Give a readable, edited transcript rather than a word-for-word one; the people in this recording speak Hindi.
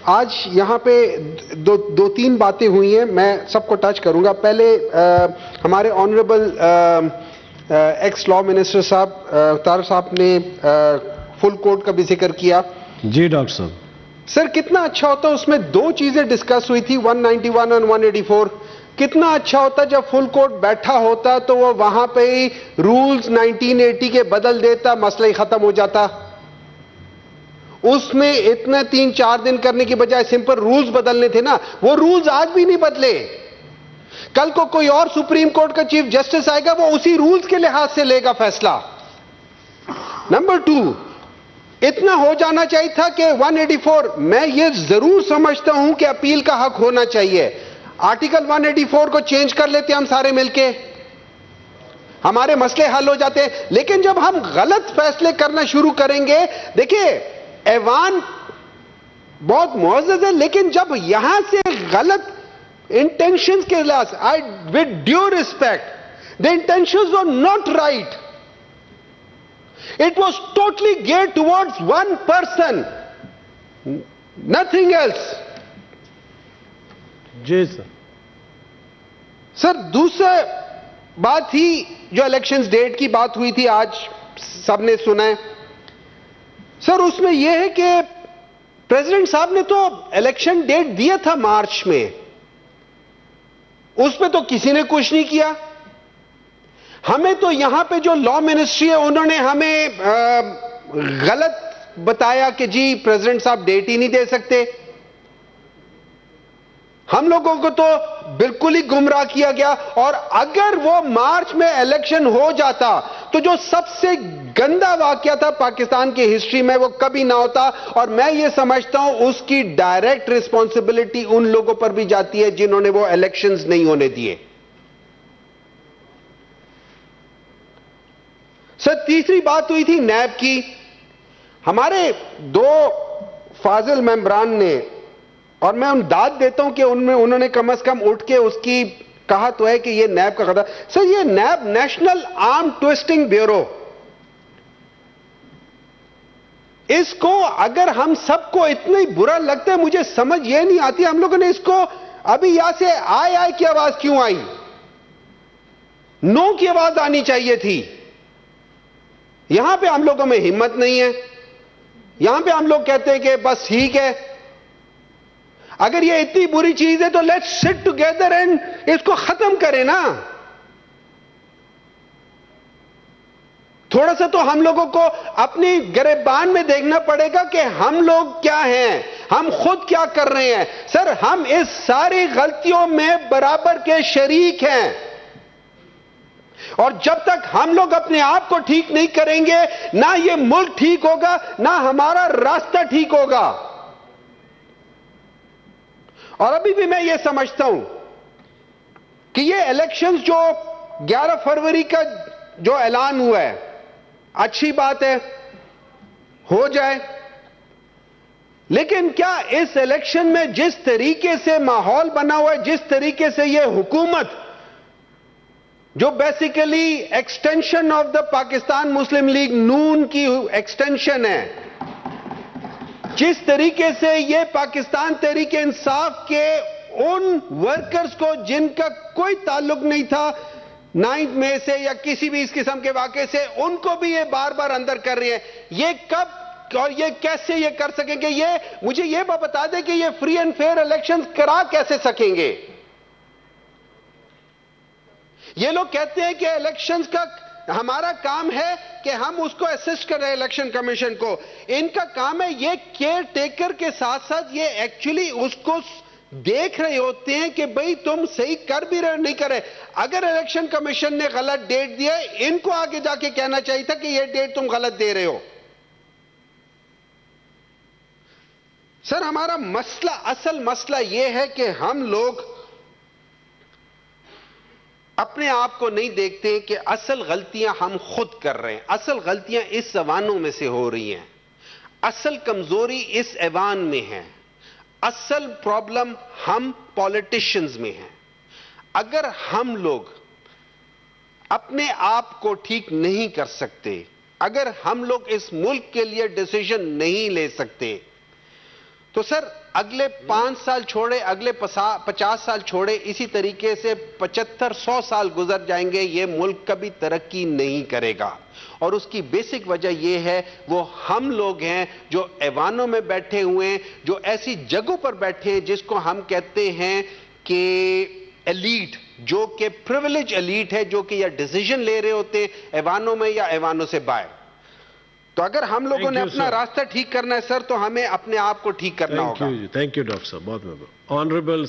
आज यहाँ पे दो तीन बातें हुई हैं, मैं सबको टच करूंगा। पहले हमारे ऑनरेबल एक्स लॉ मिनिस्टर साहब तार साहब ने फुल कोर्ट का भी जिक्र किया। जी डॉक्टर साहब। सर कितना अच्छा होता, उसमें दो चीजें डिस्कस हुई थी, 191 और 184। कितना अच्छा होता जब फुल कोर्ट बैठा होता तो वो वहां पे ही रूल्स 1980 के बदल देता, मसला ही खत्म हो जाता। उसमें इतने 3-4 दिन करने की बजाय सिंपल रूल्स बदलने थे ना, वो रूल्स आज भी नहीं बदले। कल को कोई और सुप्रीम कोर्ट का चीफ जस्टिस आएगा, वो उसी रूल्स के लिहाज से लेगा फैसला। नंबर 2, इतना हो जाना चाहिए था कि 184, मैं ये जरूर समझता हूं कि अपील का हक होना चाहिए। आर्टिकल 184 को चेंज कर लेते हम सारे मिलके, हमारे मसले हल हो जाते। लेकिन जब हम गलत फैसले करना शुरू करेंगे, देखिए ऐवान बहुत मुअज़्ज़ज़ है, लेकिन जब यहां से गलत इंटेंशंस के लिहाज, I with due respect, the intentions were not right, it was totally geared towards one person, nothing else। जी सर। सर दूसरा बात थी जो इलेक्शंस डेट की बात हुई थी, आज सबने सुना है। सर उसमें यह है कि प्रेसिडेंट साहब ने तो इलेक्शन डेट दिया था मार्च में, उस पर तो किसी ने कुछ नहीं किया। हमें तो यहां पे जो लॉ मिनिस्ट्री है उन्होंने हमें गलत बताया कि जी प्रेसिडेंट साहब डेट ही नहीं दे सकते। हम लोगों को तो बिल्कुल ही गुमराह किया गया। और अगर वो मार्च में इलेक्शन हो जाता तो जो सबसे गंदा वाकया था पाकिस्तान की हिस्ट्री में, वो कभी ना होता। और मैं ये समझता हूं उसकी डायरेक्ट रिस्पॉन्सिबिलिटी उन लोगों पर भी जाती है जिन्होंने वो इलेक्शंस नहीं होने दिए। सर तीसरी बात हुई थी नैब की। हमारे 2 फाजिल मेंबरान ने, और मैं उन दाद देता हूं कि उनमें उन्होंने कम से कम उठ के उसकी कहा तो है कि ये नैब का खतरा। सर ये नैब, नेशनल आर्म ट्विस्टिंग ब्यूरो, इसको अगर हम सबको इतना ही बुरा लगता है, मुझे समझ ये नहीं आती हम लोगों ने इसको अभी यहां से आय आय की आवाज क्यों आई? नो की आवाज आनी चाहिए थी। यहां पे हम लोगों में हिम्मत नहीं है। यहां पे हम लोग कहते हैं कि बस ठीक है, अगर ये इतनी बुरी चीज है तो लेट्स सिट टुगेदर एंड इसको खत्म करें ना। थोड़ा सा तो हम लोगों को अपनी गिरबान में देखना पड़ेगा कि हम लोग क्या हैं, हम खुद क्या कर रहे हैं। सर हम इस सारी गलतियों में बराबर के शरीक हैं, और जब तक हम लोग अपने आप को ठीक नहीं करेंगे, ना ये मुल्क ठीक होगा, ना हमारा रास्ता ठीक होगा। और अभी भी मैं ये समझता हूं कि ये इलेक्शंस जो 11 फरवरी का जो ऐलान हुआ है, अच्छी बात है, हो जाए। लेकिन क्या इस इलेक्शन में जिस तरीके से माहौल बना हुआ है, जिस तरीके से ये हुकूमत जो basically extension of the Pakistan Muslim League Noon की एक्सटेंशन है, जिस तरीके से ये पाकिस्तान तहरीक इंसाफ के उन वर्कर्स को जिनका कोई ताल्लुक नहीं था 9 मई से या किसी भी इस किस्म के वाकये से, उनको भी ये बार बार अंदर कर रहे हैं। ये कब और ये कैसे ये कर सकेंगे? ये मुझे ये बता दें कि ये फ्री एंड फेयर इलेक्शन करा कैसे सकेंगे? ये लोग कहते हैं कि इलेक्शंस का हमारा काम है कि हम उसको असिस्ट करें, इलेक्शन कमीशन को। इनका काम है ये केयर टेकर के साथ साथ ये एक्चुअली उसको देख रहे होते हैं कि भाई तुम सही कर भी रहे हो नहीं कर रहे। अगर इलेक्शन कमीशन ने गलत डेट दिया, इनको आगे जाके कहना चाहिए था कि ये डेट तुम गलत दे रहे हो। सर हमारा मसला, असल मसला यह है कि हम लोग अपने आप को नहीं देखते कि असल गलतियां हम खुद कर रहे हैं। असल गलतियां इस ऐवानों में से हो रही हैं, असल कमजोरी इस ऐवान में है, असल प्रॉब्लम हम पॉलिटिशियंस में है। अगर हम लोग अपने आप को ठीक नहीं कर सकते, अगर हम लोग इस मुल्क के लिए डिसीजन नहीं ले सकते, तो सर अगले 5 साल छोड़े, अगले 50 साल छोड़े, इसी तरीके से 75-100 साल गुजर जाएंगे, ये मुल्क कभी तरक्की नहीं करेगा। और उसकी बेसिक वजह यह है, वो हम लोग हैं जो ऐवानों में बैठे हुए हैं, जो ऐसी जगहों पर बैठे हैं जिसको हम कहते हैं कि एलीट, जो कि प्रिविलेज एलीट है, जो कि या डिसीजन ले रहे होते हैं ऐवानों में या ऐवानों से बाहर। तो अगर हम लोगों ने अपना रास्ता ठीक करना है सर, तो हमें अपने आप को ठीक करना होगा। थैंक यू डॉक्टर साहब, बहुत ऑनरेबल